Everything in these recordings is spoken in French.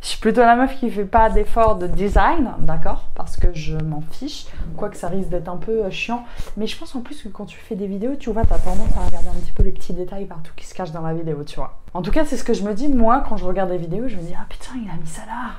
Je suis plutôt la meuf qui fait pas d'effort de design, d'accord, parce que je m'en fiche, quoique ça risque d'être un peu chiant. Mais je pense en plus que quand tu fais des vidéos, tu vois, t'as tendance à regarder un petit peu les petits détails partout qui se cachent dans la vidéo, tu vois. En tout cas, c'est ce que je me dis, moi, quand je regarde des vidéos, je me dis, ah putain, il a mis ça là.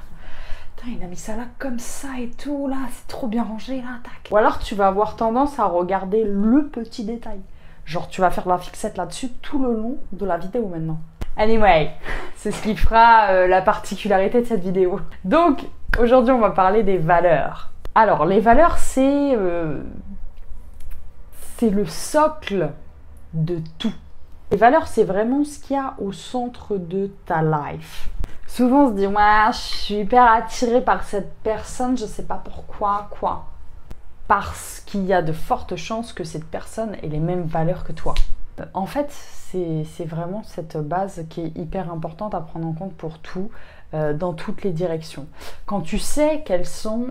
Putain, il a mis ça là comme ça et tout, là, c'est trop bien rangé, là, tac. Ou alors, tu vas avoir tendance à regarder le petit détail. Genre, tu vas faire la fixette là-dessus tout le long de la vidéo maintenant. Anyway, c'est ce qui fera la particularité de cette vidéo. Donc, aujourd'hui, on va parler des valeurs. Alors, les valeurs, c'est le socle de tout. Les valeurs, c'est vraiment ce qu'il y a au centre de ta life. Souvent, on se dit, ouais, je suis hyper attirée par cette personne, je sais pas pourquoi, quoi. Parce qu'il y a de fortes chances que cette personne ait les mêmes valeurs que toi. En fait, c'est vraiment cette base qui est hyper importante à prendre en compte pour tout, dans toutes les directions. Quand tu sais quelles sont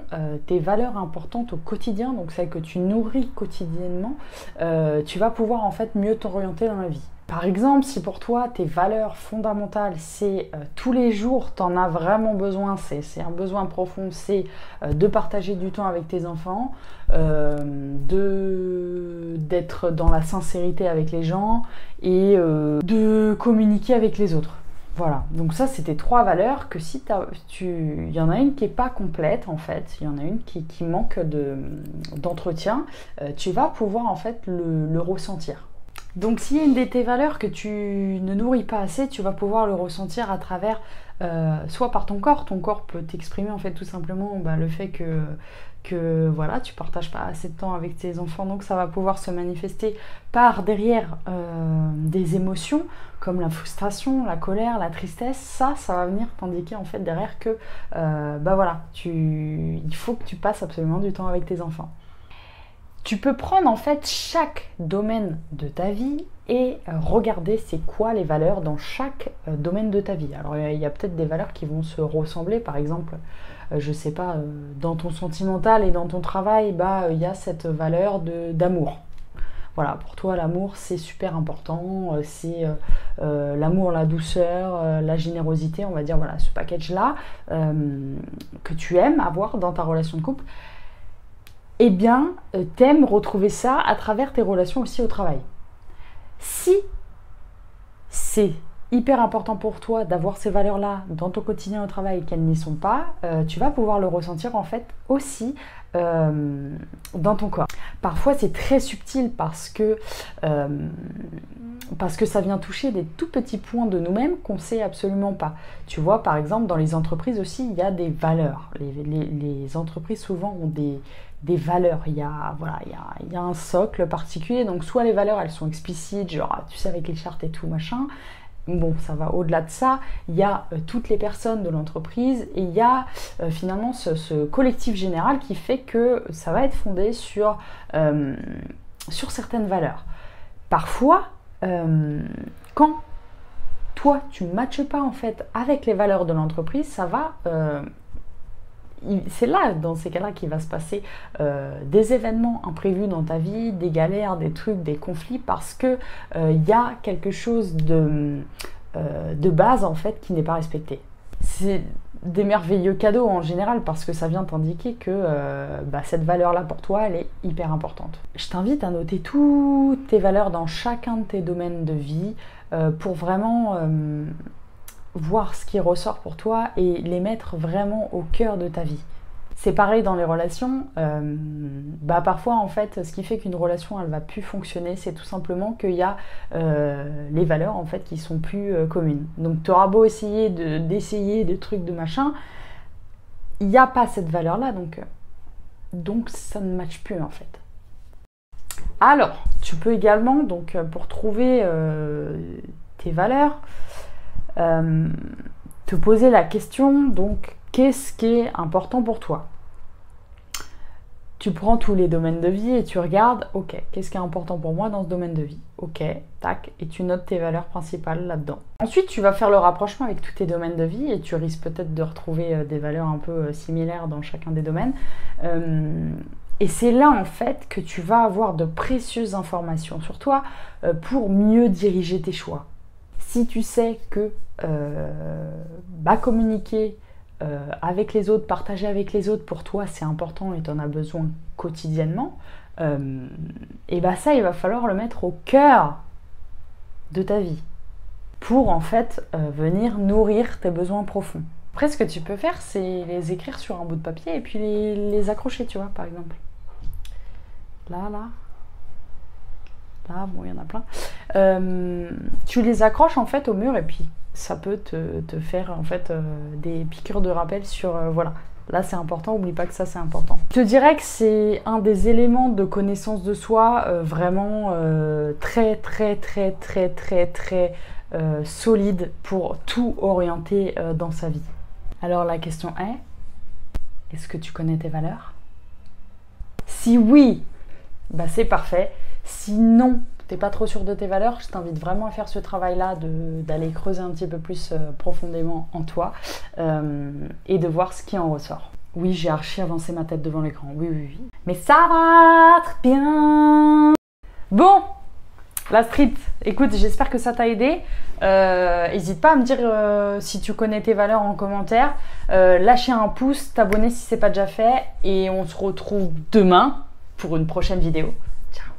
tes valeurs importantes au quotidien, donc celles que tu nourris quotidiennement, tu vas pouvoir en fait mieux t'orienter dans la vie. Par exemple, si pour toi, tes valeurs fondamentales, c'est tous les jours, tu en as vraiment besoin, c'est un besoin profond, c'est de partager du temps avec tes enfants, d'être dans la sincérité avec les gens et de communiquer avec les autres. Voilà, donc ça, c'est tes 3 valeurs que si il y en a une qui n'est pas complète, en fait, il y en a une qui manque d'entretien, tu vas pouvoir en fait le ressentir. Donc s'il y a une de tes valeurs que tu ne nourris pas assez, tu vas pouvoir le ressentir à travers, soit par ton corps peut t'exprimer en fait tout simplement le fait que voilà, tu partages pas assez de temps avec tes enfants, donc ça va pouvoir se manifester par derrière des émotions comme la frustration, la colère, la tristesse, ça va venir t'indiquer en fait derrière que voilà, il faut que tu passes absolument du temps avec tes enfants. Tu peux prendre en fait chaque domaine de ta vie et regarder c'est quoi les valeurs dans chaque domaine de ta vie. Alors il y a peut-être des valeurs qui vont se ressembler, par exemple, je sais pas, dans ton sentimental et dans ton travail, il y a cette valeur d'amour. Voilà, pour toi l'amour c'est super important, c'est l'amour, la douceur, la générosité, on va dire, voilà, ce package-là que tu aimes avoir dans ta relation de couple. Eh bien, t'aimes retrouver ça à travers tes relations aussi au travail. Si c'est hyper important pour toi d'avoir ces valeurs-là dans ton quotidien au travail et qu'elles n'y sont pas, tu vas pouvoir le ressentir en fait aussi dans ton corps. Parfois, c'est très subtil parce que ça vient toucher des tout petits points de nous-mêmes qu'on ne sait absolument pas. Tu vois, par exemple, dans les entreprises aussi, il y a des valeurs. Les entreprises souvent ont des valeurs, il y a un socle particulier, donc soit les valeurs elles sont explicites, genre tu sais avec les chartes et tout machin, bon ça va au-delà de ça, il y a toutes les personnes de l'entreprise et il y a finalement ce collectif général qui fait que ça va être fondé sur certaines valeurs. Parfois, quand toi tu ne matches pas en fait avec les valeurs de l'entreprise, ça va c'est là, dans ces cas-là, qu'il va se passer des événements imprévus dans ta vie, des galères, des trucs, des conflits, parce que y a quelque chose de base, en fait, qui n'est pas respecté. C'est des merveilleux cadeaux, en général, parce que ça vient t'indiquer que cette valeur-là, pour toi, elle est hyper importante. Je t'invite à noter toutes tes valeurs dans chacun de tes domaines de vie pour vraiment voir ce qui ressort pour toi et les mettre vraiment au cœur de ta vie. C'est pareil dans les relations, parfois en fait ce qui fait qu'une relation elle va plus fonctionner, c'est tout simplement qu'il y a les valeurs en fait qui sont plus communes. Donc tu auras beau essayer d'essayer des trucs de machin, il n'y a pas cette valeur là, donc ça ne matche plus en fait. Alors tu peux également, donc pour trouver tes valeurs, te poser la question, donc, qu'est-ce qui est important pour toi? Tu prends tous les domaines de vie et tu regardes, ok, qu'est-ce qui est important pour moi dans ce domaine de vie? Ok, tac, et tu notes tes valeurs principales là-dedans. Ensuite, tu vas faire le rapprochement avec tous tes domaines de vie et tu risques peut-être de retrouver des valeurs un peu similaires dans chacun des domaines. Et c'est là, en fait, que tu vas avoir de précieuses informations sur toi pour mieux diriger tes choix. Si tu sais que communiquer avec les autres, partager avec les autres, pour toi c'est important et tu en as besoin quotidiennement, et bah ça il va falloir le mettre au cœur de ta vie pour en fait venir nourrir tes besoins profonds. Après ce que tu peux faire c'est les écrire sur un bout de papier et puis les accrocher, tu vois, par exemple. Là, bon il y en a plein. Tu les accroches en fait au mur et puis ça peut te faire en fait des piqûres de rappel sur voilà, là c'est important, oublie pas que ça c'est important. Je te dirais que c'est un des éléments de connaissance de soi vraiment très solide pour tout orienter dans sa vie. Alors la question est-ce que tu connais tes valeurs? Si oui, bah c'est parfait. Si non, t'es pas trop sûr de tes valeurs, je t'invite vraiment à faire ce travail-là, d'aller creuser un petit peu plus profondément en toi et de voir ce qui en ressort. Oui, j'ai archi avancé ma tête devant l'écran, oui. Mais ça va très bien. Bon, la street, écoute, j'espère que ça t'a aidé. N'hésite pas à me dire si tu connais tes valeurs en commentaire. Lâcher un pouce, t'abonner si c'est pas déjà fait. Et on se retrouve demain pour une prochaine vidéo. Ciao.